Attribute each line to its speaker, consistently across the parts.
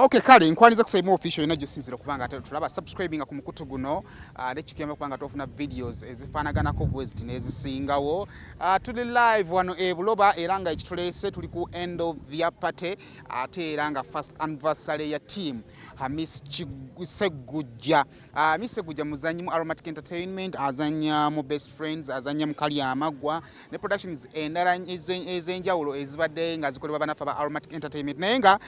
Speaker 1: Okay, kale nkwaniza kusema official ina josinzira kubanga tulaba subscribing ku mukutu guno nekikiyamba kubanga tofuna videos ezifanaganako bweziti nezisingawo. Tuli live wano Buloba era nga ekitulese tuli ku end of year party ate era nga first anniversary ya team Hamis Segujja. Miss Segujja muzanyi mu Aromatic Entertainment, azanya mu Best Friends, azanya mu Kali Amagwa ne productions endala ezenjawulo ezibadde nga zikolebwa banafa ba Aromatic Entertainment naye nga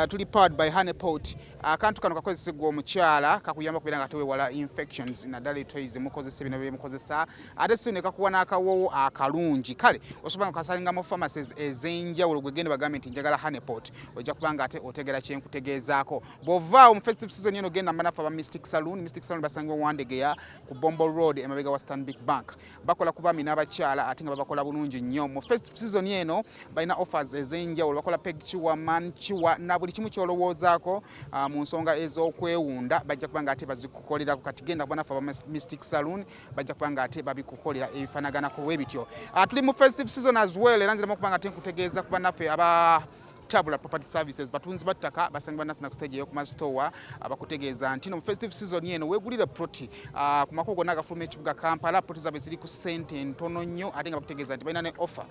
Speaker 1: tuli powered by Honeypot. Akantu kano kakozesebwa omukyala kakuyamba kubira nga tewewala infections naddala toys mukozesa bino bye mukozesa ate sine kakuwa n'akawowo akalungi kale osobola kasalinga mu pharmacies ezenjawulo gwe gende bagambe nti njagala Honeypot ojja kubanga ate otegera kyenkutegezaako bova mu festive season yeno genda manafa ba Mystic Saloon basangwa Wandegeya ku Bombo Road emabega wa Stanbic Bank bakola kubami n'abakyala ate nga babakola bulungi nnyo mu festive season yeno balina offers ezenjawulo bakola pegchiwa manchiwa na buli kimu kyolowoozaako mu nsonga ez'okwewunda bajja kubanga ate bazikukolera kati genda kubanafa ba Mystic Saloon bajja kubanga ate babikukolera ebifanaganako webityo. Tuli mu festive season as well era nziramu kubanga ate nkutegeeza kuba naffe aba Tabula Property Services batunzi battaka basangwa nasi na ku stage yo ku store abakutegeeza nti no festive season yeno wegulira proti ku makogo naga from ekibuga Kampala proti zabe ziri ku sente ntono nnyo ate nga bakutegeeza nti balina ne offer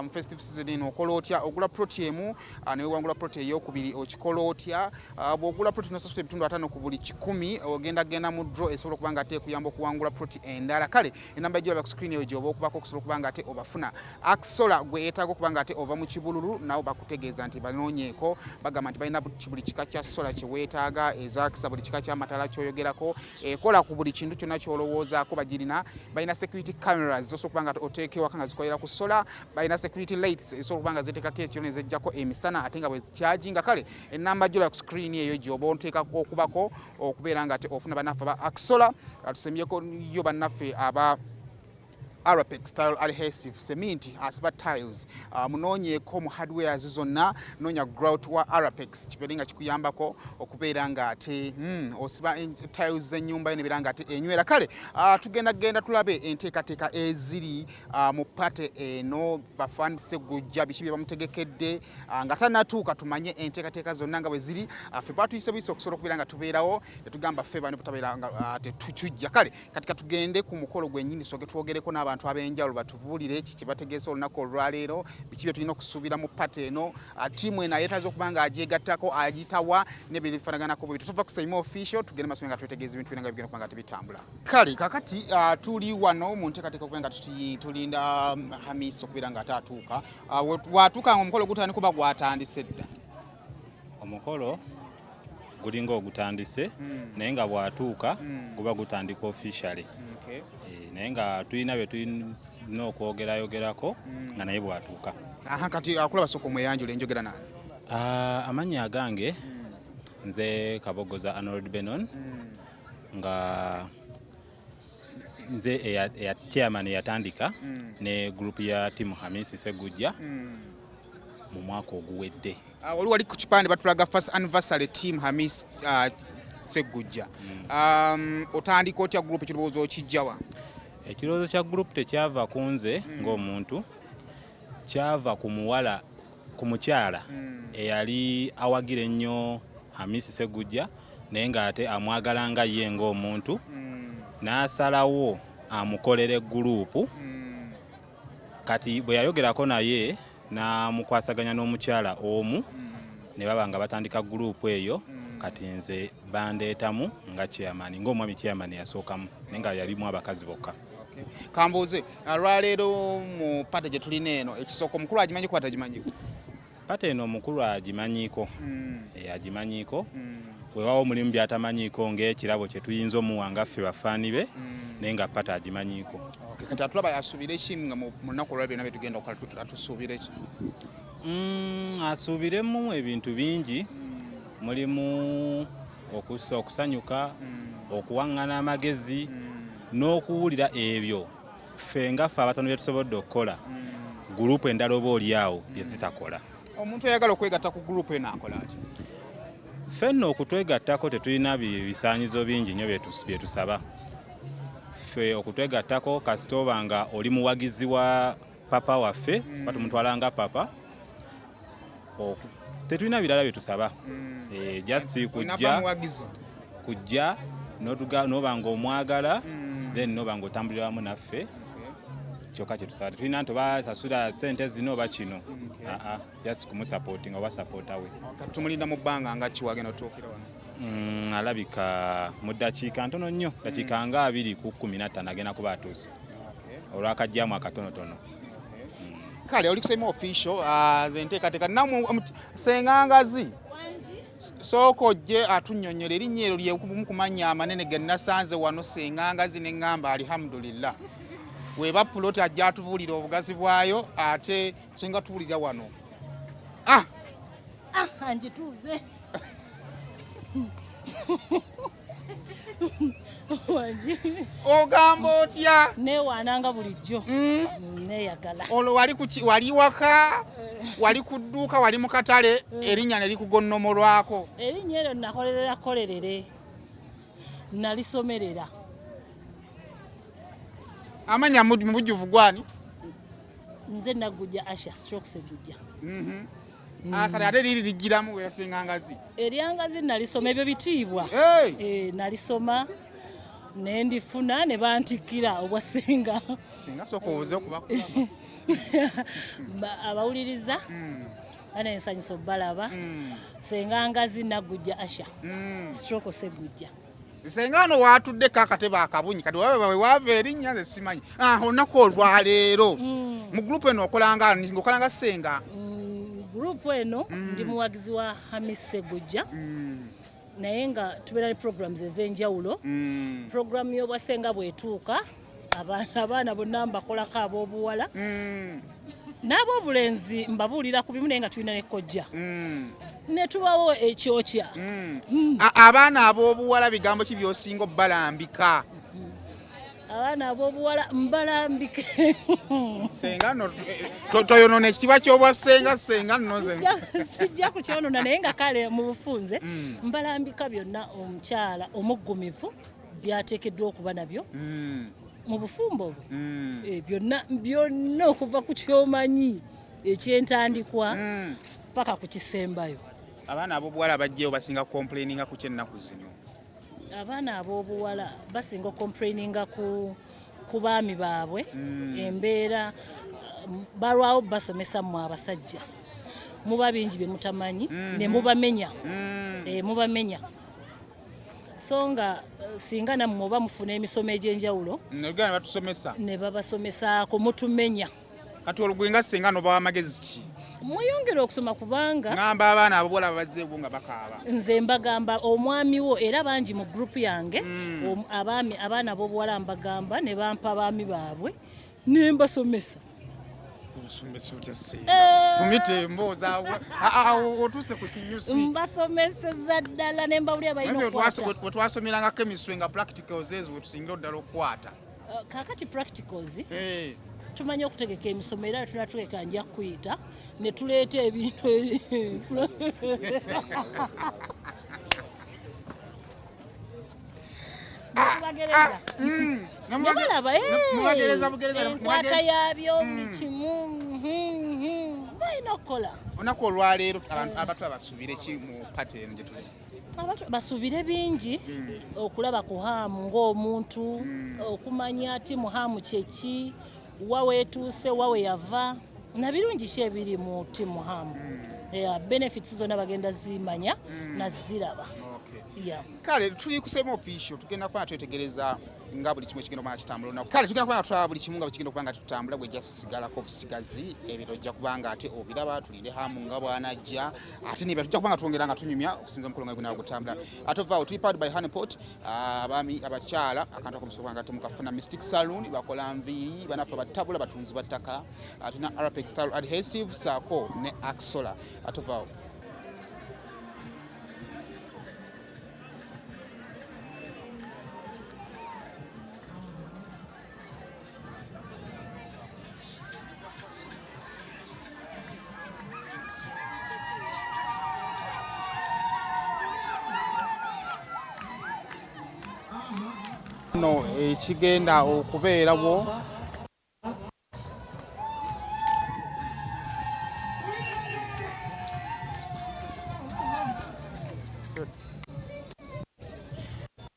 Speaker 1: mu festive season yeno okola otya ogula proti emu ne wangula proti ey'okubiri okikola otya bw'ogula proti n'osasula ebitundu 5 ku buli 10 ogenda mu draw esobola kubanga ate kuyamba okuwangula proti endala kale enamba ejjo ku screen eyo gyoba okubako okusobola kubanga ate obafuna aksola gwe yeetaaga kubanga ate ova mu kibululu nawo bakutegeeza nti banonyeko bagamba nti balina buli kika kya sola kyeweetaaga ezakisa buli kika ky'amatala kyoyogerako ekola ku buli kintu kyonna kyolowoozaako bagirina balina security cameras zosobola kubanga oteekewaka nga zikolera ku sola balina security lights ezisobola kubanga ziteekako ekyo ne zejjako emisana ate nga bwe zikyajinga kale enamba gyola ku screen eyo gyoba onteekako okubako okubeera nga ate ofuna bannaffe ba Aksola tusembyeko yo bannaffe aba Arapex Tile Adhesive Cement asiba tiles munonyeko mu hardwares zonna nonya grout wa Arapex kibelinga kikuyambako okubeera nga ate osiba tiles z'ennyumba ene biranga ate enywera kale tugenda tulabe enteekateeka eziri mu pate eno bafandise gujja bikibe bamutegekedde nga tanatuuka tumanye enteekateeka zonna nga bwe ziri ffe batuyise buyise okusobola okubeera nga tubeerawo tetugamba ffe bano butabeera nga ate tujja kale katika tugende ku mukolo gwennyini soge twogereko n'abantu abenjawulo batubuulire eki kibategeeza olunaku olwaleero biki bye tulina okusuubira mu pate eno ttiimu eno ayetaaza okuba nga agyegattako agitawa n'ebintu bifanaganako bwe tuva ku Saima official tugende maaso nga twetegeeza ebintu bino nga bigenda okuba nga tebitambula kale kakati tuli wano mu nteekateeka okuba nga tulinda Hamis okubeera nga ate atuuka watuuka nga omukolo gutandika kuba gwatandise dda
Speaker 2: omukolo gulinga ogutandise naye nga bwatuuka guba gutandika officially naye nga tulina bye tulina okwogerayogerako nga naye bwatuuka.
Speaker 1: Kati akula basooka omweyanjula enjogera nani?
Speaker 2: Amannya agange nze Kabogoza Arnold Benon nga nze eya chairman yatandika ne group ya team Hamis Segujja mu mwaka oguwedde.
Speaker 1: Wali ku kipande batulaga first anniversary team Hamis Segujja. Otandika otya group ekirowoozo okijjawa?
Speaker 2: Ekirowoozo kya group tekyava ku nze ng'omuntu kyava ku muwala ku mukyala eyali awagira ennyo Hamis Segujja naye ng'ate amwagala nga ye ng'omuntu n'asalawo amukolere gurupu kati bwe yayogerako naye n'amukwasaganya n'omukyala omu ne baba nga batandika gurupu eyo kati nze bandeetamu nga chairman ng'omwami chairman yasookamu naye nga yalimu abakazi bokka.
Speaker 1: Kambuuze lwaleero mu pate gye tulina eno ekisooka omukulu agimanyiko atagimanyiko?
Speaker 2: Pate eno omukulu agimanyiiko agimanyiiko weewaawo mulimu byatamanyiiko ng'ekirabo kye tuyinza omuwanga ffe bafaani be naye nga pate agimanyiiko.
Speaker 1: Kati atulaba asuubire ki nga mu nnaku olwaliro byonna bye tugenda okukola atusuubire ki?
Speaker 2: Asuubiremu ebintu bingi mulimu okusanyuka okuwaŋŋana amagezi n'okuwulira ebyo ffe nga ffe abatono bye tusobodde okukola gurupu endala oba oli awo bye zitakola.
Speaker 1: Omuntu ayagala okwegatta ku gurupu eno akola ati?
Speaker 2: Ffe nno okutwegattako tetulina bisaanyizo bingi nnyo bye tusaba. Ffe okutwegattako kasita oba nga oli muwagizi wa papa waffe batumutwala nga papa tetulina birala bye tusaba just kujja noba ng'omwagala then noba ng'otambulira wamu naffe kyokka kye tusaba tetulina nti basasula ssente zino oba kino just kumusapooti nga wasapoota we
Speaker 1: tumulinda mu bbanga nga kiwagenda otuukira wano
Speaker 2: alabika mu ddakiika ntono nnyo dakiika nga 2:15 agenda kuba atuuse olwakajjamu akatonotono
Speaker 1: kale oli kusema official ze nteekateeka namwe Ssengangazi sooka ojje atunnyonnyole erinnya eryo lyekumu kumanya amanene ge nasanze wano Ssengangazi ne ŋŋamba alhamdulillah weba puloti ajja atubuulira obugazi bwayo ate kyenga tuwulira wano
Speaker 3: anjituuze wangi
Speaker 1: ogamba otya
Speaker 3: neewaananga bulijjo neeyagala
Speaker 1: olwo wali waka wali ku dduuka wali mu katale erinnya ne likugonnomolwako
Speaker 3: erinnya eryo nakolerera kolerere nalisomerera
Speaker 1: amanya mu bujjuvu gwani
Speaker 3: nze Nagujja Asha stroke Segujja
Speaker 1: kale ate liri ligiramu we Ssengangazi
Speaker 3: eryangazi nalisoma ebyo bitiibwa nalisoma nendifuna ne bantikira obwa Ssenga
Speaker 1: singa sooka obuze okubakulaba
Speaker 3: abawuliriza ane nsanyusa obbalaba Ssengangazi Nagujja Asha stroke Segujja
Speaker 1: Ssengano waatuddeko akatebe akabunyi kati wawe wava erinnya nze simanyi olunaku olwaleero mu gurupu eno okolanga Ssenga
Speaker 3: gurupu eno ndi muwagizi wa Hamis Segujja naye nga tubeera ne programs ez'enjawulo programu y'obwa Ssenga bw'etuuka abaana bonna mbakolako ab'obuwala n'ab'obulenzi mbabuulira ku bimu naye nga tulina ne kkojja ne tubawo ekyokya
Speaker 1: abaana ab'obuwala bigambo ki by'osinga obbalambika
Speaker 3: abaana ab'obuwala mbalambike
Speaker 1: Sengano toyonoona ekitiibwa ky'obwa Ssenga nno nze
Speaker 3: sijja kukyonona naye nga kale mu bufunze mbalambika byonna omukyala omuggumivu byateekeddwa okuba nabyo mu bufumbo bwe byonna okuva ku kyomanyi ekyentandikwa paka ku kisembayo
Speaker 1: abaana ab'obuwala bajjeyo basinga complaininga ku kyennaku zino
Speaker 3: abaana ab'obuwala basinga complaininga ku baami baabwe embeera balwawo basomesa mmwe abasajja muba bingi bye mutamanyi ne mubamenya mubamenya so nga singa nammwe oba mufuna emisomo egy'enjawulo ne babasomesaako mutumenya
Speaker 1: kati olugwenga Sengano bawa amagezi ki
Speaker 3: mweyongera okusoma kubanga
Speaker 1: ngamba abaana ab'obuwala bazeewo nga bakaaba
Speaker 3: nze mbagamba omwami wo era bangi mu gurupu yange abaana ab'obuwala mbagamba ne bampa abaami baabwe ne mbasomesa
Speaker 1: fumite mbooza otuuse ku kinyusi
Speaker 3: mbasomeseza ddala ne mbawulira balina okukwata
Speaker 1: we twasomeranga chemistry nga practicals ezo we tusingira ddala okukwata
Speaker 3: kaakati practicals tumanyi okutegeka emisomo era tunatuleka nja kuyita ne tuleeta ebintu enkwata yabyo buli kimu balina okukola
Speaker 1: olunaku olwaleero abantu abasuubire ki mu pati eno gye tuli
Speaker 3: basuubire bingi okulaba ku haamu ng'omuntu okumanya ati muhaamu kyeki wa weetuuse wa we yava na birungi ki ebiri mu timu hamu benefits zonna bagenda zimanya naziraba
Speaker 1: kale tuli kusema official tugenda kuba twetegereza nga buli kimu ekigenda kuba kitambula olunaku kale tugenda kuba tutwala buli kimu nga bwe kigenda kuba nga tutambula bwe jasigalako obusigazi ebiro ojja kuba nga ate obiraba tulinde hamu nga bwanajja ate niba tujja kuba nga twongera nga tunyumya okusinza omukolo nga gwe gutambula ate ovaawo tuli powered by Honeypot abaami abakyala akantu akomusoka nga ate mukafuna Mystic Saloon bakola nviiri banaffe batabula batunzi battaka tulina Arapex Style Adhesive saako ne Axola ate ovaawo no ekigenda okubeerawo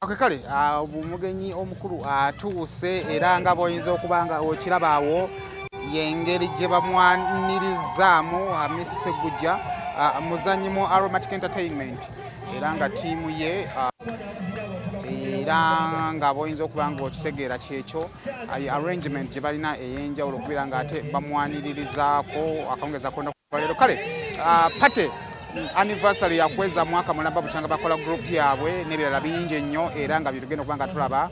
Speaker 1: Kale omugenyi omukulu atuuse era nga bw'oyinza okuba nga okiraba awo y'engeri gye bamwanirizaamu Hamisi Sseggujja muzannyi mu Aromatic Entertainment era nga ttiimu ye era nga bw'oyinza okuba nga okitegeera kyekyo arrangement gye balina ey'enjawulo okubeera ng'ate bamwaniririzaako akawungeza konna leero kale pate anniversary yakweza mwaka mulamba bukyanga bakola group yaabwe n'ebirala bingi ennyo era nga byetugenda okuba nga tulaba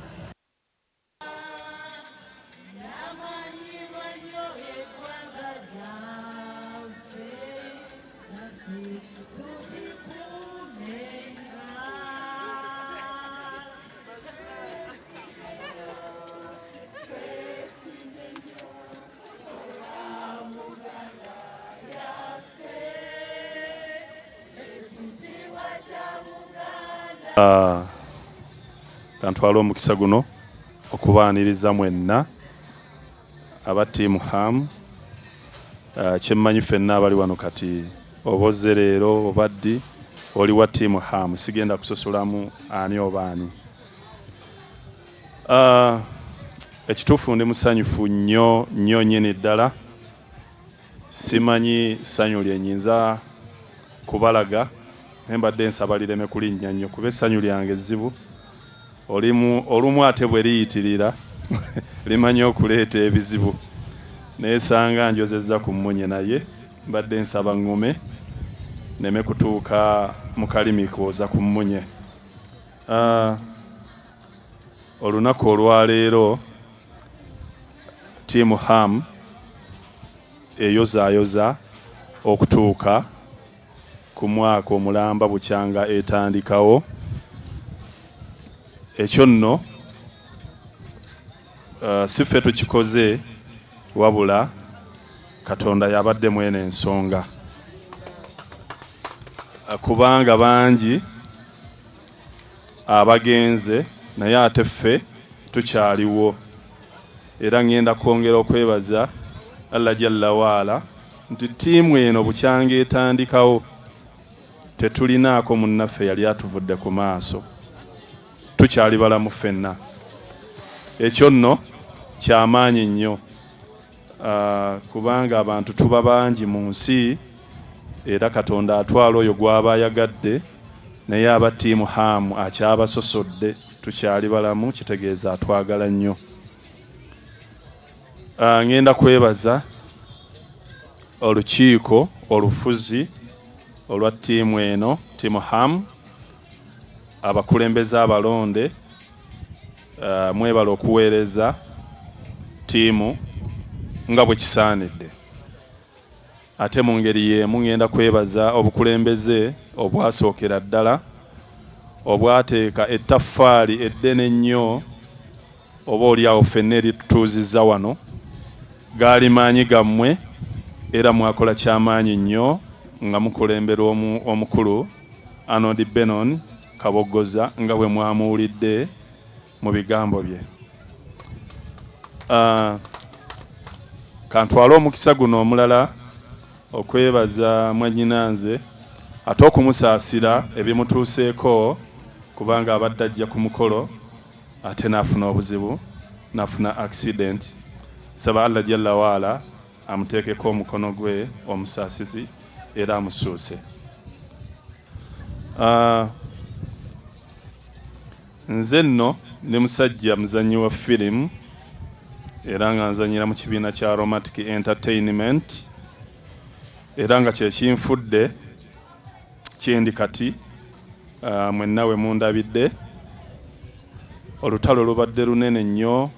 Speaker 4: kantwala omukisa guno okubaaniriza mwenna aba Team Ham kyemmanyi ffenna abali wano kati obozze leero obaddi oli wa Team Ham sigenda kusosolamu ani oba ani. Ekituufu ndi musanyufu nnyo nnyo nnyini ddala simanyi ssanyu lye nnyinza kubalaga mbadde nsaba lireme kulinnya nnyo kuba essanyu lyange ezzibu olumu ate bwe liyitirira limanyi okuleeta ebizibu neesanga njozezza ku mmunye naye mbadde nsaba ŋŋume neme kutuuka mu kalimi kwoza ku mmunye. Olunaku olwaleero Team Ham eyozaayoza okutuuka ku mwaka omulamba bukyanga etandikawo. Ekyo nno si ffe tukikoze wabula Katonda yabadde mwene ensonga kubanga bangi abagenze naye ate ffe tukyaliwo era ngenda kwongera okwebaza Allah Jalla waala nti ttiimu eno bukyanga etandikawo tetulinaako munnaffe yali atuvudde ku maaso tukyali balamu ffenna. Ekyo nno kyamaanyi nnyo kubanga abantu tuba bangi mu nsi era Katonda atwala oyo gw'aba ayagadde naye aba Team Ham akyabasosodde tukyali balamu kitegeeza atwagala nnyo. Ngenda kwebaza olukiiko olufuzi olwa ttiimu eno Team Ham abakulembeze abalonde mwebala okuweereza ttiimu nga bwe kisaanidde. Ate mu ngeri y'emu ngenda kwebaza obukulembeze obwasookera ddala obwateeka ettaffaali eddene ennyo oba oliawo ffenna eritutuuzizza wano gaali maanyi gammwe era mwakola kyamaanyi nnyo nga mukulembera omukulu Arnold Benon Kabogoza nga bwe mwamuwulidde mu bigambo bye. Kantwala omukisa guno omulala okwebaza mwannyinanze ate okumusaasira ebimutuuseeko kubanga abadde ajja ku mukolo ate n'afuna obuzibu n'afuna accident. Saba Allah Jalla waala amuteekeko omukono gwe omusaasizi era amusuuse. Nze nno ndi musajja muzannyi wa firimu era nga nzanyira mu kibiina kya Aromatic Entertainment era nga kyekinfudde kyendi kati mwenna we mundabidde. Olutalo lubadde lunene nnyo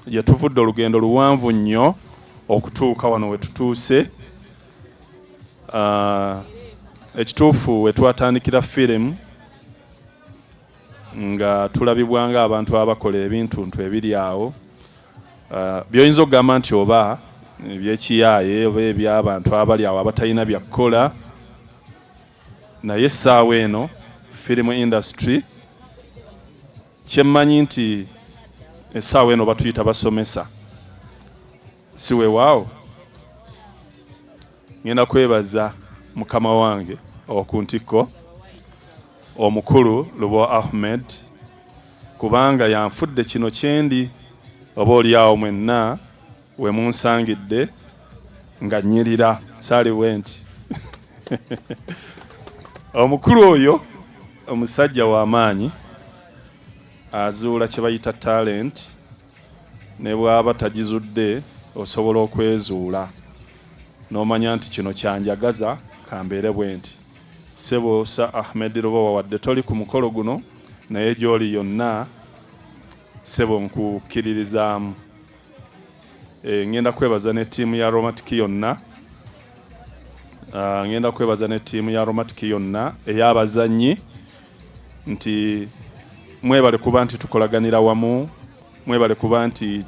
Speaker 4: gye tuvudde olugendo luwanvu nnyo okutuuka wano we tutuuse. Ekituufu we twatandikira firimu nga tulabibwa nga abantu abakola ebintuntu ebiri awo by'oyinza okugamba nti oba ebyekiyaaye oba eby'abantu abali awo abatalina byakukola, naye essaawa eno firimu industry kyemmanyi nti essaawa eno batuyita basomesa si weewaawo. Ngenda kwebaza mukama wange okuntikko omukulu Lubo Ahmed kubanga yanfudde kino kyendi oba oliawo mwenna we munsangidde nga nnyirira saaliwe nti omukulu oyo omusajja w'amaanyi azuula kye bayita talent ne bw'aba tagizudde osobola okwezuula n'omanya nti kino kyanjagaza kambeere bwe nti Ssebo Sir Ahmed Lubo wadde toli ku mukolo guno naye gy'oli yonna ssebo nkukkiririzaamu. Ngenda kwebaza ne ttiimu ya Aromatic yonna ngenda kwebaza ne ttiimu ya Aromatic yonna ey'abazannyi nti mwebale kuba nti tukolaganira wamu, mwebale kuba nti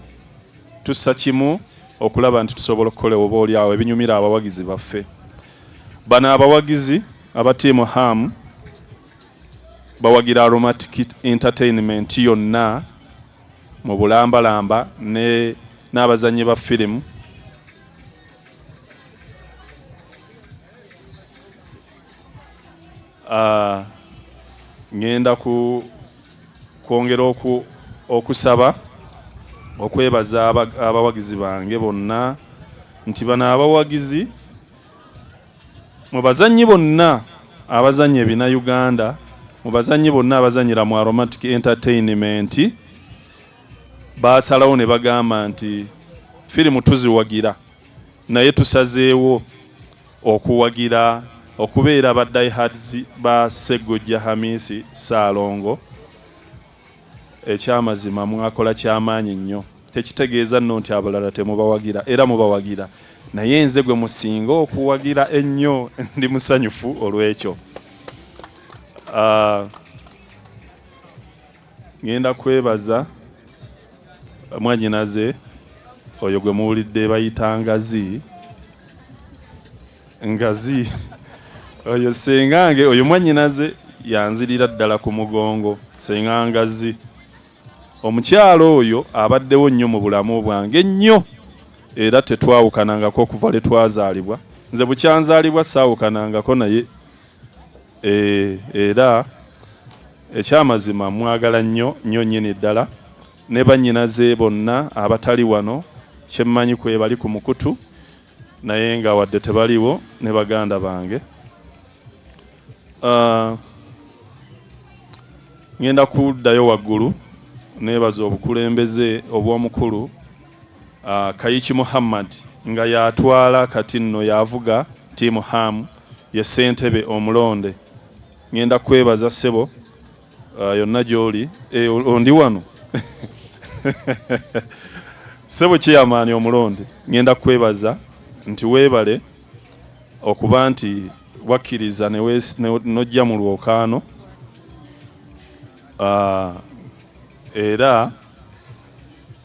Speaker 4: tussa kimu okulaba nti tusobola okukola oba oliawo ebinyumira abawagizi baffe. Bano abawagizi aba ttiimu HAM bawagira Aromatic Entertainment yonna mu bulambalamba n'abazannyi ba firimu. Ngenda kwongera okusaba okwebaza abawagizi bange bonna nti bano abawagizi mu bazannyi bonna abazannya ebina Uganda, mu bazannyi bonna abazannyira mu Aromatic Entertainment basalawo ne bagamba nti firimu tuziwagira naye tusazeewo okuwagira okubeera ba diehards ba Sseggojja Hamisi Ssaalongo. Ekyamazima mwakola kyamaanyi nnyo, tekitegeeza nno nti abalala temubawagira, era mubawagira, naye nze gwe musinga okuwagira ennyo. Ndi musanyufu olw'ekyo. Ngenda kwebaza mwannyinaze oyo gwe muwulidde bayita Ngazi oyo sengange, oyo mwannyinaze yanzirira ddala ku mugongo, senga Ngazi. Omukyalo oyo abaddewo nnyo mu bulamu bwange ennyo, era tetwawukanangako okuva lwe twazaalibwa. Nze bukyanzaalibwa saawukanangako naye, era ekyamazima mwagala nnyo nnyo nnyini ddala. Ne bannyinaze bonna abatali wano kyemmanyi kwe bali ku mukutu naye nga wadde tebaliwo, ne baganda bange. Ngenda kuddayo waggulu nebaza obukulembeze obw'omukulu Kayiki Muhammad nga yatwala kati nno yavuga ttiimu HAM ye ssentebe omulonde. Ngenda kwebaza ssebo yonna gy'oli ondi wano ssebo kyeyamaani omulonde. Ngenda kwebaza nti weebale okuba nti wakkiriza nojja mu lwokaano, era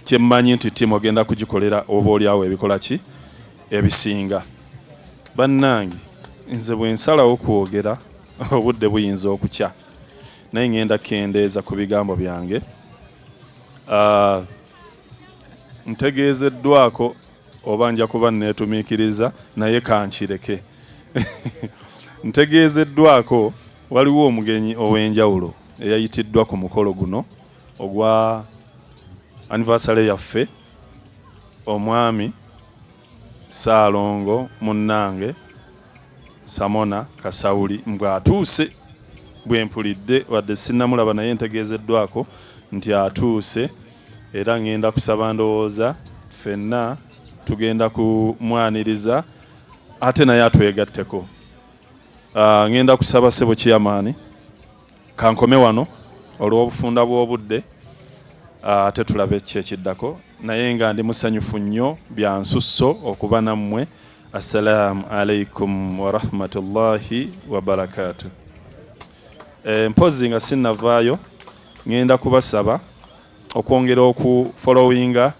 Speaker 4: kyemmanyi nti ttiimu ogenda kugikolera oba oliawo ebikola ki ebisinga. Bannange nze bwe nsalawo kwogera obudde buyinza okukya naye ngenda kendeeza ku bigambo byange. Ntegeezeddwako oba nja kuba neetumiikiriza naye kankireke. Ntegeezeddwako waliwo omugenyi ow'enjawulo eyayitiddwa ku mukolo guno ogwa anniversary yaffe, omwami Ssaalongo munnange Samona Kasawuli mbw'atuuse, bwe mpulidde wadde sinnamulaba naye ntegeezeddwako nti atuuse, era ngenda kusaba ndowooza ffenna tugenda kumwaniriza ate naye atwegatteko. Ngenda kusaba ssebo Chairman kankome wano olw'obufunda bw'obudde ate tulabe kyekiddako, naye nga ndi musanyufu nnyo bya nsusso okuba nammwe. Assalaamu alaikum wa rahmatullahi wa barakatuh. Mpozi nga sinnavaayo ngenda kubasaba okwongera okufollowinga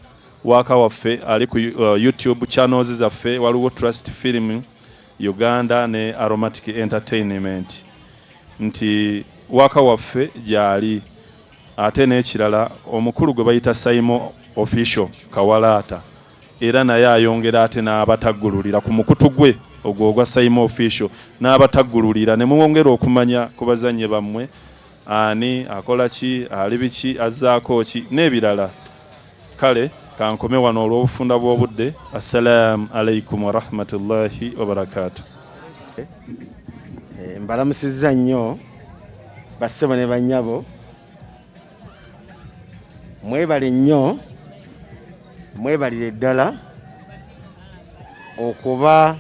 Speaker 4: waaka waffe ali ku YouTube channels zaffe. Waliwo Trust Film Uganda ne Aromatic Entertainment, nti waaka waffe gyali. Ate n'ekirala omukulu gwe bayita Saimo Official Kawalaata, era naye ayongera ate n'abataggululira ku mukutu gwe ogwo ogwa Saimo Official n'abataggululira ne mwongera okumanya ku bazannyi bammwe ani akola ki ali biki azzaako ki n'ebirala. Kale kankome wano olw'obufunda bw'obudde. Assalamu alaikum wa rahmatullahi wa barakatuh.
Speaker 5: Mbalamusizza nnyo bassebo ne bannyabo, mwebale nnyo, mwebalire ddala okuba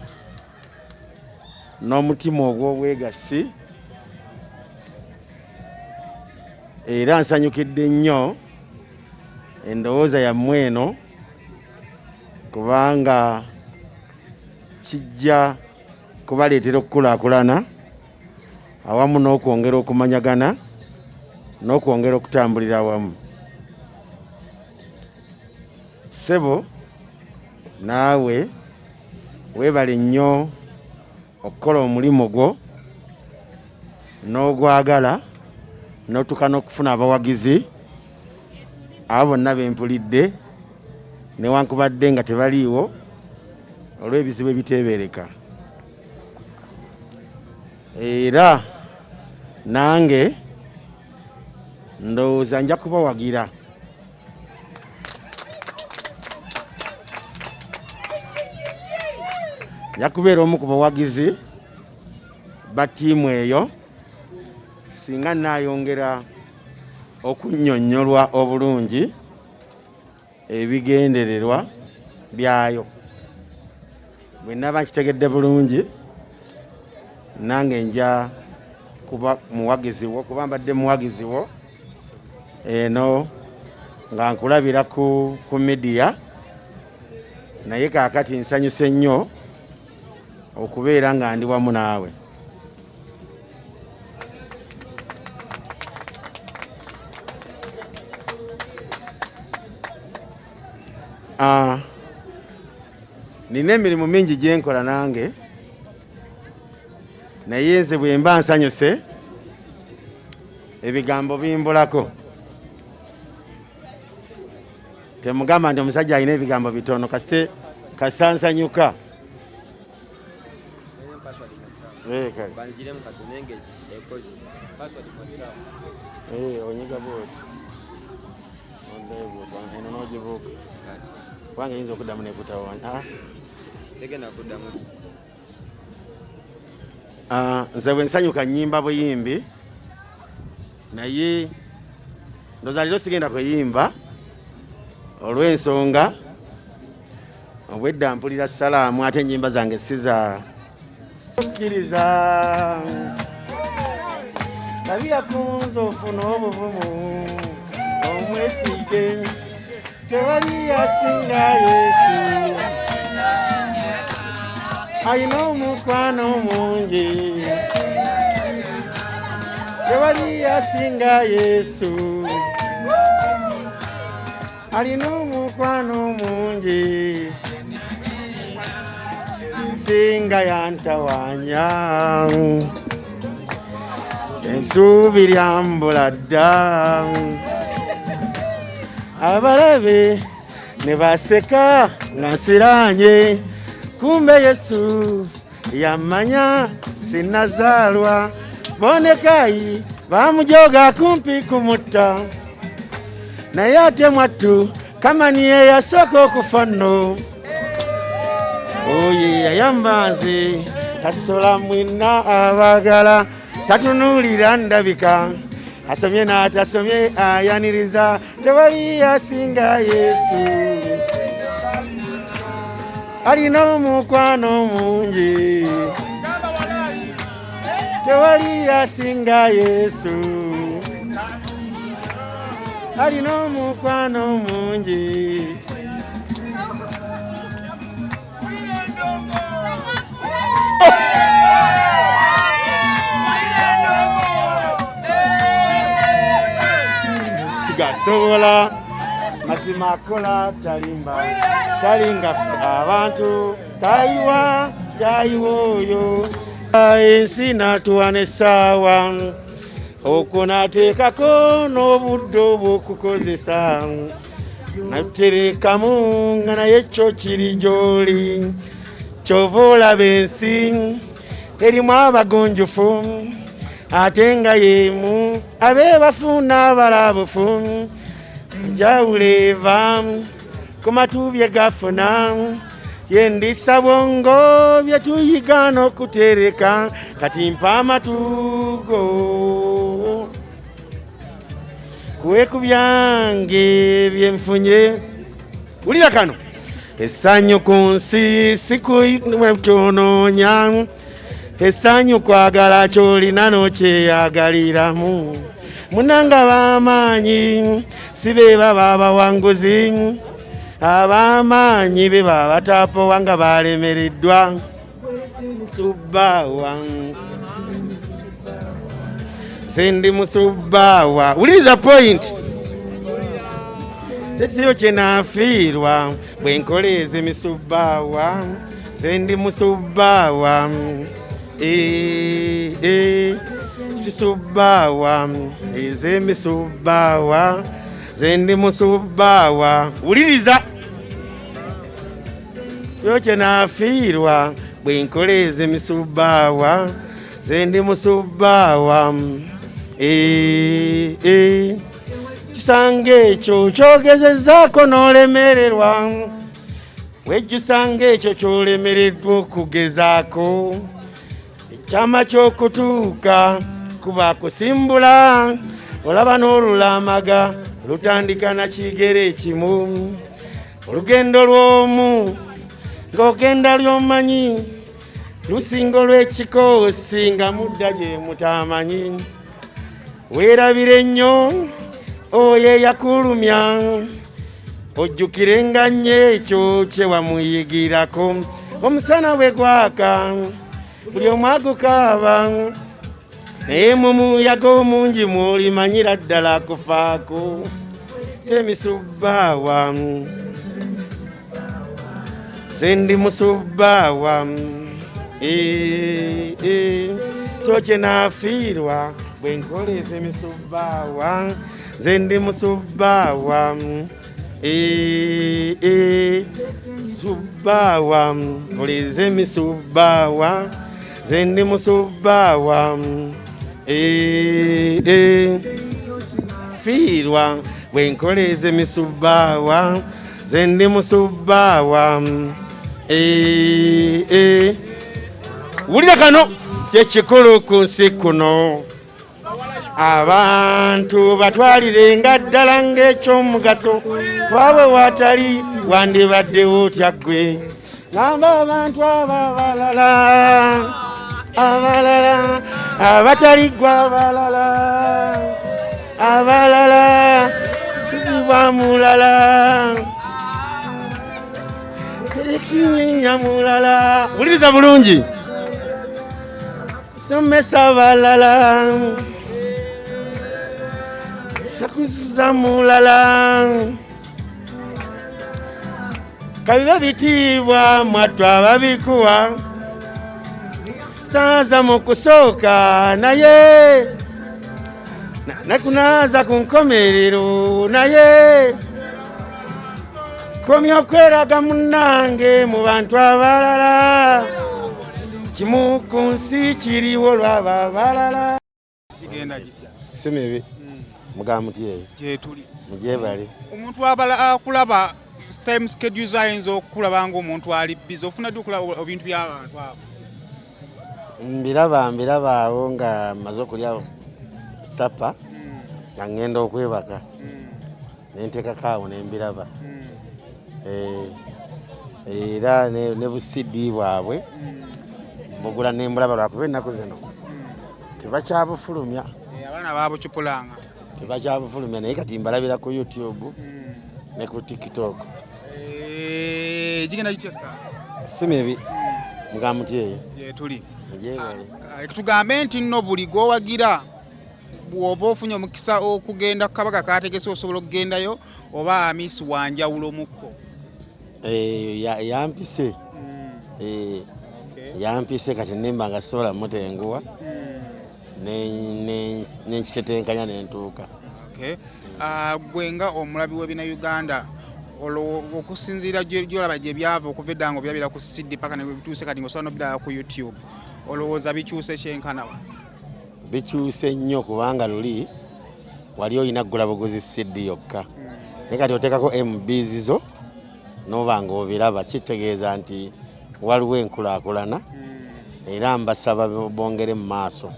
Speaker 5: n'omutima ogw'obwegassi, era nsanyukidde nnyo endowooza yammwe eno kubanga kijja kubaleetera okukulaakulana awamu n'okwongera okumanyagana n'okwongera okutambulira awamu. Ssebo naawe weebale nnyo okukola omulimu gwo n'ogwagala n'otuuka n'okufuna abawagizi abo bonna bempulidde newankubadde nga tebaliiwo olw'ebizibu ebiteebereka. Era nange ndowooza nja kubawagira. Nja kubeera omu ku bawagizi ba ttiimu eyo singa naayongera okunnyonnyolwa obulungi ebigendererwa byayo. Bwe nnaaba nkitegedde bulungi nange nja kuba muwagizi wo, kuba mbadde muwagizi wo eno nga nkulabira ku midiya, naye kaakati nsanyuse nnyo okubeera nga ndi wamu naawe. Nina emirimu mingi gye nkola nange, naye nze bwe mba nsanyuse ebigambo bimbulako. Temugamba nti omusajja alina ebigambo bitono kasite kasansanyuka. Onyiga booti eno n'ogibuuka kubanga yinza okuddamu nekutawanya. Nze bwe nsanyuka nnyimba buyimbi, naye ndowooza leero sigenda kuyimba olw'ensonga obwedda mpulira salaamu ate ennyimba zange siza okkiriza labira kunze ofuna obuvumu omwesige tewali yasinga Yesu alina omukwano mungi tewali yasinga Yesu alina omukwano mungi singa yantawanya ensuubi lyambula dda abalabe ne baseka nga nsiranye kumbe Yesu yamanya sinazaalwa bonekayi bamujoga kumpi kumutta naye ate mwattu kamaniye yasooka okufa nno oye yayamba nze tasola mwina abagala tatunuulira ndabika asomye n'atasomye ayaniriza tewali yasinga Yesu alina omukwano mungi tewali yasinga Yesu alina omukwano mungi sigasobola mazima akola talimba talinga abantu tayiwa oyo ensi natuwa n'essaawa okwo nateekako n'obudde obw'okukozesa naterekamu nga naye kyo kiri gy'oli kyova olaba ensi erimu abagonjufu ate nga yemu abeebafu n'abalabufu enjawulo eva ku matu bye gafuna yendisa bwongo bye tuyiga n'okutereka kati mpa amatugo kuwe ku byange bye nfunye wulira kano essanyu ku nsi si kyonoonya essanyu kwagala ky'olina n'okyeyagaliramu munanga b'amaanyi si be baba abawanguzi ab'amaanyi be baba bataapowa nga balemereddwa musubbaawa sendi musubbaawa wuliriza point tekiriyo kyenaafiirwa bwe nkoleeza emisubbaawa sendi musubbaawa kisubbaawa ez'emisubbaawa zendi musubbaawa wuliriza yo kyenaafiirwa bwe nkoleeza emisubbaawa zendi musubbaawa kisanga ekyo kyogezezaako n'olemererwa wejjusanga ekyo ky'olemereddwa okugezaako ekyama ky'okutuuka kuba kusimbula olaba n'olulamaga lutandika na kigere ekimu olugendo lw'omu ng'ogenda ly'omanyi lusinga olw'ekikoosi nga mudda gye mutamanyi weerabire nnyo oyo eyakulumya ojjukirenga nnyo ekyo kye wamuyigirako omusana bwe gwaka buli omu agukaaba naye mu muyaga omungi mw'olimanyira ddala akufaako emisubbaawa sendi musubbaawa so kyenaafiirwa bwe nkoleeza emisubbaawa zendi musubbaawa subbaawa nkoleeza emisubbaawa zendi musubbaawa fiirwa bwe nkoleeza emisubbaawa zendi musubbaawa wulira kano kyekikulu ku nsi kuno abantu batwalirenga ddala ng'ekyomugaso waabwe watali wandibaddewo otya ggwe gamba abantu abalala abatali ggwe abalala kizibwa mulala ekinyinya mulala wuliriza bulungi somesa abalala shakuzuza mulala kabiba bitiibwa mwattu ababikuwa saaza mu kusooka naye nakunaaza ku nkomerero naye komya okweraga munnange mu bantu abalala kimu ku nsi kiriwo lwaba abalala semebe mugamba mutyeyo
Speaker 1: gyetuli
Speaker 5: mugyebale
Speaker 1: omuntu akulaba time schedules ayinza okulaba ng'omuntu ali busy ofuna ddi okulaba ebintu by'abantu abo
Speaker 5: mbiraba awo nga maze okulya sapa nga ngenda okwebaka nenteekako awo nembiraba era ne busidi bwabwe mbugula nembulaba lwakuba ennaku zino tebakyabufulumya
Speaker 1: abaana babucupulanga
Speaker 5: tebakyabufulumya naye kati mbalabira ku YouTube ne ku TikTok
Speaker 1: gigenda gityasa
Speaker 5: simebi mugamba mutyeyo
Speaker 1: gyetuli
Speaker 5: gyebale
Speaker 1: tugambe nti nno buli gwowagira bw'oba ofunye omukisa okugenda ku kabaka kategese osobola okugendayo oba amisi wanjawulo mukko
Speaker 5: yampise yampise kati nimba nga sola mutenguwa nenkitetenkanya nentuuka
Speaker 1: gwe nga omulabi w'ebina Uganda okusinziira gyolaba gye byava okuva edda nga byabira ku CD paka ne bituuse kati ng'osobola n'obiraba ku YouTube olowooza bikyuse kyenkanawa?
Speaker 5: Bikyuse nnyo kubanga luli wali olina ggula buguzi CD yokka naye kati oteekako MBs zo n'oba ng'obiraba kitegeeza nti waliwo enkulaakulana era mbasaba bongere mu maaso.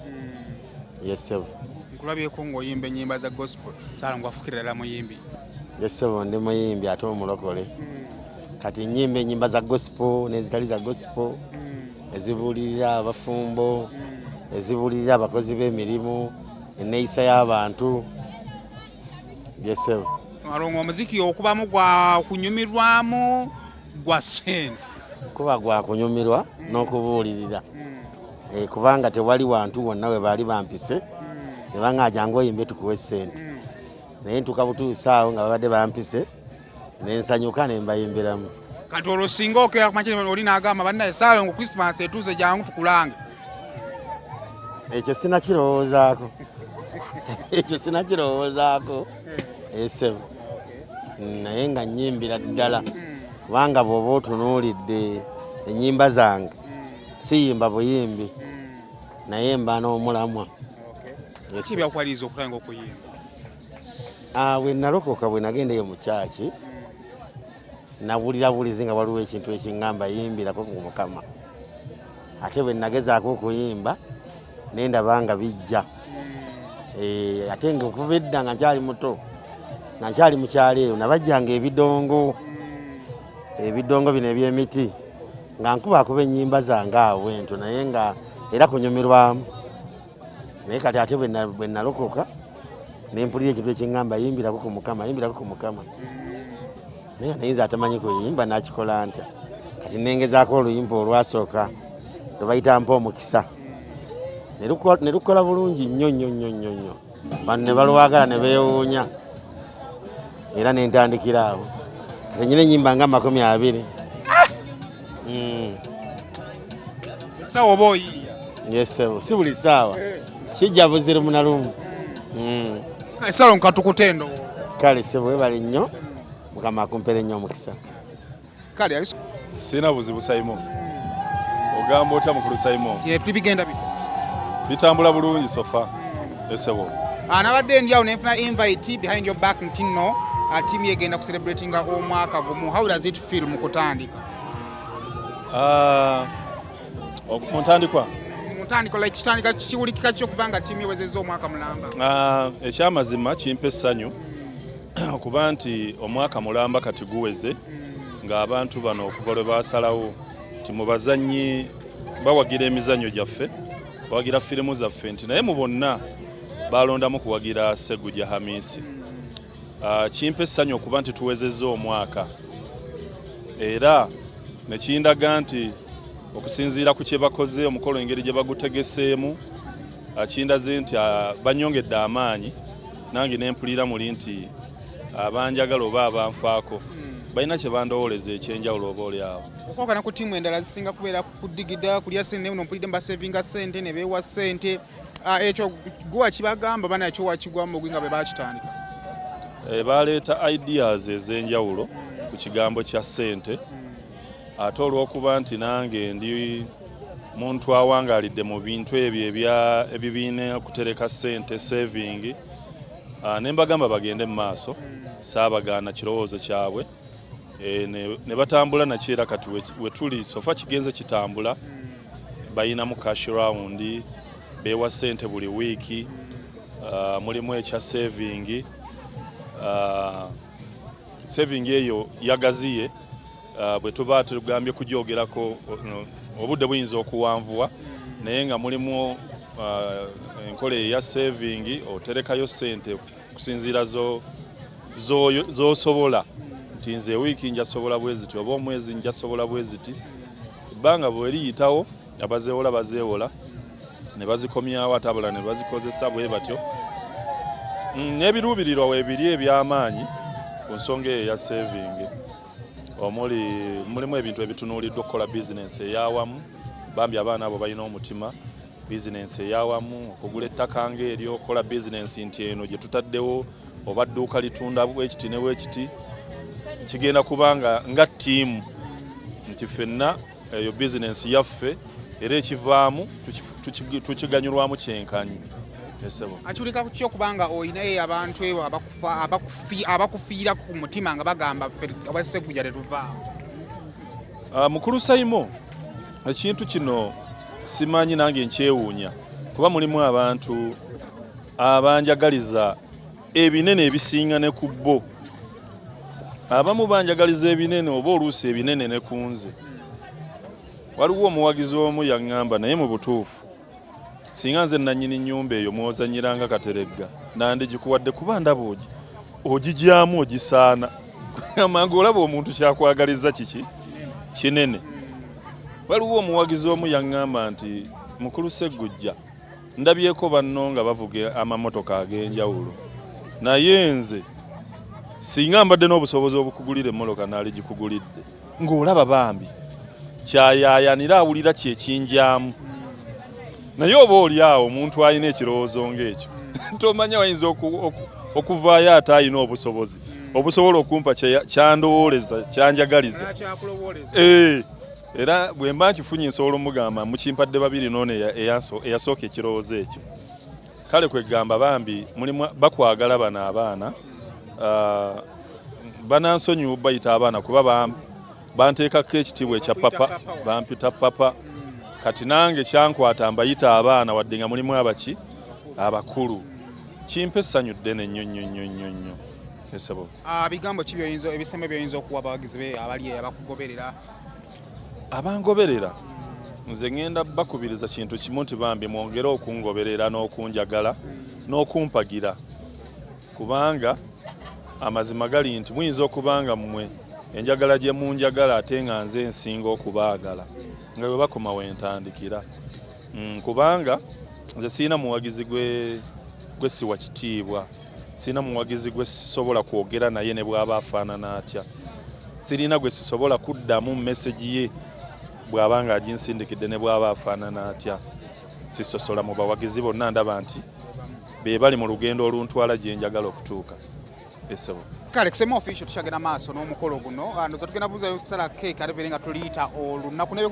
Speaker 5: Yesebo
Speaker 1: nkulabyeko ng'oyimba ennyimba za gospel Saala ng'afukira ddala muyimbi.
Speaker 5: Yesebo ndi muyimbi ate omulokole kati nnyimba ennyimba za gospel n'ezitali za gospel ezibuulirira abafumbo ezibuulirira abakozi b'emirimu enneeyisa y'abantu. Yesebo
Speaker 1: Alongo omuziki okubamu gwa kunyumirwamu gwa ssente
Speaker 5: kuba gwa kunyumirwa n'okubuulirira kubanga tewali wantu wonna we baali bampise ne bangaaja ng'oyimbe tukuwe ssente naye ntuuka butuusa awo nga babadde bampise ne nsanyuka ne mbayimbiramu.
Speaker 1: kati olwo singa okera ku makya oli n'agamba bannaye Saala ngo Christmas etuuse jangu tukulange.
Speaker 5: Ekyo sinakirowoozaako ekyo sinakirowoozaako. Yesebo naye nga nnyimbira ddala kubanga bw'oba otunuulidde ennyimba zange siyimba buyimbi naye mba n'omulamwa.
Speaker 1: Ki byakuwaliriza okutanga okuyimba?
Speaker 5: Bwe nalokoka bwe nagendeyo mu kyaki nabulira bulizi nga waliwo ekintu ekiŋŋamba yimbirako ku Mukama ate bwe nagezaako okuyimba ne ndaba nga bijja ate nga okuva edda nga nkyali muto nga nkyali mu kyalo eyo nabajjanga ebidongo bino eby'emiti nga nkubakuba ennyimba zange awo ento naye nga era kunyumirwamu naye kati ate bwe nalokoka ne mpulira ekintu ekiŋŋamba yimbirako ku Mukama naye nayinza atamanyi kuyimba nakikola ntya kati nengezaako oluyimba olwasooka lwe bayita mpa omukisa ne lukola bulungi nnyo bano ne balwagala ne beewuunya era ne ntandikira awo kati nyina ennyimba nga 20.
Speaker 1: Sawa oba oyiiya?
Speaker 5: Yesebo si buli ssaawa kijja buzira munalumu.
Speaker 1: Kale Saala nkatukute ndowooza.
Speaker 5: Kale sebo webale nnyo Mukama akumpere nnyo omukisa.
Speaker 1: Kale ali
Speaker 4: Sina buzibu Simon. Ogamba otya mukulu Simon?
Speaker 1: bigenda bityo?
Speaker 4: Bitambula bulungi sofa. Yesebo
Speaker 1: nabadde ndi awo nenfuna invite behind your back nti nno tiimu egenda kucelebratinga omwaka gumu. How does it feel mu kutandika?
Speaker 4: Muntandikwa
Speaker 1: like kitandika kiwulikika kyo kubanga tiimu ewezezza omwaka mulamba?
Speaker 4: Ekyamazima kimpa essanyu okuba nti omwaka mulamba kati guweze ng'abantu bano okuva lwe basalawo nti mu bazannyi bawagira emizannyo gyaffe bawagira firimu zaffe nti naye mu bonna balondamu kuwagira Sseggujja Hamisi. Kimpa essanyu okuba nti tuwezezza omwaka era ne kindaga nti okusinziira ku kye bakoze omukolo engeri gye bagutegeseemu kindaze nti banyongedde amaanyi nange ne mpulira muli nti abanjagala oba abanfaako balina kye bandowooleza ekyenjawulo oba oli awo.
Speaker 1: Okwogana ku ttiimu endala zisinga kubeera kudigida kulya ssente no mpulidde mbasevinga ssente ne beewa ssente ekyo gwe kibagamba banakyo wakigwamu ogwi nga bwe bakitandika?
Speaker 4: Baleeta ideas ez'enjawulo ku kigambo kya ssente ate olw'okuba nti nange ndi muntu awangaalidde mu bintu ebyo ebibiina okutereka ssente saving ne mbagamba bagende mu maaso saabagaana kirowoozo kyabwe ne batambula nakyo era kati we tuli sofa kigenze kitambula bayinamu cash round beewa ssente buli wiiki mulimu ekya saving eyo yagaziye bwe tuba tugambye kugyogerako obudde buyinza okuwanvuwa naye nga mulimu enkola eya saving oterekayo ssente kusinziira z'osobola nti nze wiiki njasobola bwe ziti oba omwezi njasobola bwe ziti ebbanga bwe liyitawo abazeewola bazeewola ne bazikomyawo ate abalala ne bazikozesa bwe batyo n'ebiruubirirwa weebiri eby'amaanyi ku nsonga eyo eya saving mulimu ebintu ebitunuuliddwa okukola bizinensi ey'awamu bambi abaana abo balina omutima bizinensi ey'awamu okugula ettaka ng'eryo okukola bizinensi nti eno gye tutaddewo oba dduuka litunda bwekiti ne bwekiti kigenda kubanga nga ttiimu nti ffenna eyo bizinensi yaffe era ekivaamu tukiganyulwamu kyenkanyi.
Speaker 1: Akyulika ku kyo kubanga oyinayo abantu ebo abakufiira ku mutima nga bagamba ffe Sseggujja tetuvaawo.
Speaker 4: Mukulu Saimo, ekintu kino simanyi nange nkyewuunya kuba mulimu abantu abanjagaliza ebinene ebisinga ne ku bo. Abamu banjagaliza ebinene oba oluusi ebinene ne ku nze. Waliwo omuwagizi omu yaŋŋamba naye mu butuufu singa nze nannyini nnyumba eyo mwozanyiranga Kateregga nandigikuwadde kuba ndaba ogijyamu ogisaana. Amangu olaba omuntu kyakwagaliza kiki kinene. Waliwo omuwagizi omu yaŋŋamba nti Mukulu Sseggujja ndabyeko banno nga bavuga amamotoka ag'enjawulo naye nze singa mbadde n'obusobozi obukugulira emmoloka naali gikugulidde ng'olaba bambi kyayaayanira awulira kyekinjamu. Naye oba oli awo omuntu alina ekirowoozo ng'ekyo tomanya wayinza okuvaayo ate alina obusobozi obusobola okumpa kyandowooleza kyanjagaliza. Era bwe mba nkifunye nsobola omugamba mukimpadde babiri n'ono eyasooka ekirowoozo ekyo. Kale kwegamba bambi bakwagala bano abaana banansonyiwa bayita abaana kuba banteekako ekitiibwa ekya papa bampita papa. Kati nange kyankwata mbayita abaana wadde nga mulimu abaki abakulu. Kimpa essanyu ddene nnyo.
Speaker 1: Bigambo ki ebisembe by'oyinza okuwa abawagizi be abali abakugoberera?
Speaker 4: Abangoberera nze ngenda bakubiriza kintu kimu nti bambi mwongere okungoberera n'okunjagala n'okumpagira kubanga amazima gali nti muyinza okubanga mmwe enjagala gye munjagala ate nga nze nsinga okubaagala nga bwe bakoma wentandikira. Kubanga nze sirina muwagizi gwe siwa kitiibwa, sirina muwagizi gwe sisobola kwogera naye ne bw'aba afaanana atya, sirina gwe sisobola kuddamu mesegi ye bw'aba nga aginsindikidde ne bw'aba afaanana atya. Sisosola mu bawagizi bonna ndaba nti be bali mu lugendo oluntwala gye njagala okutuuka.
Speaker 1: Kale kusema official tukyagenda maaso n'omukolo guno ndoza tugenda buuza kusala cake ate nga tuliyita olunaku naye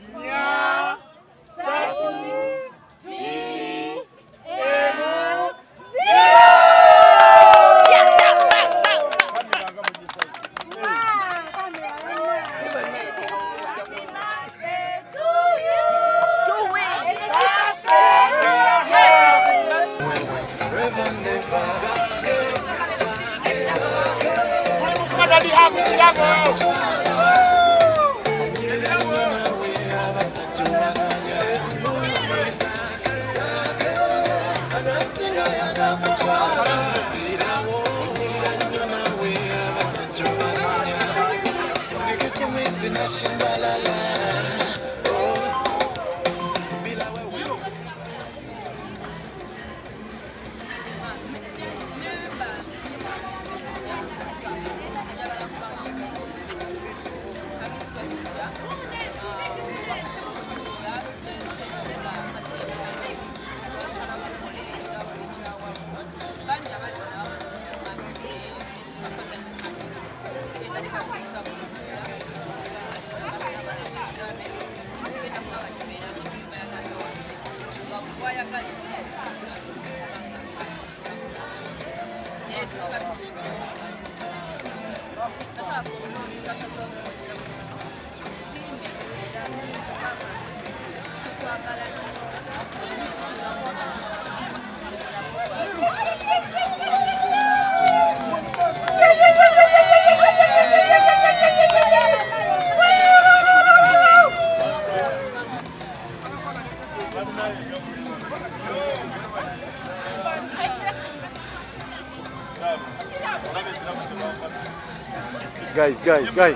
Speaker 5: Guy.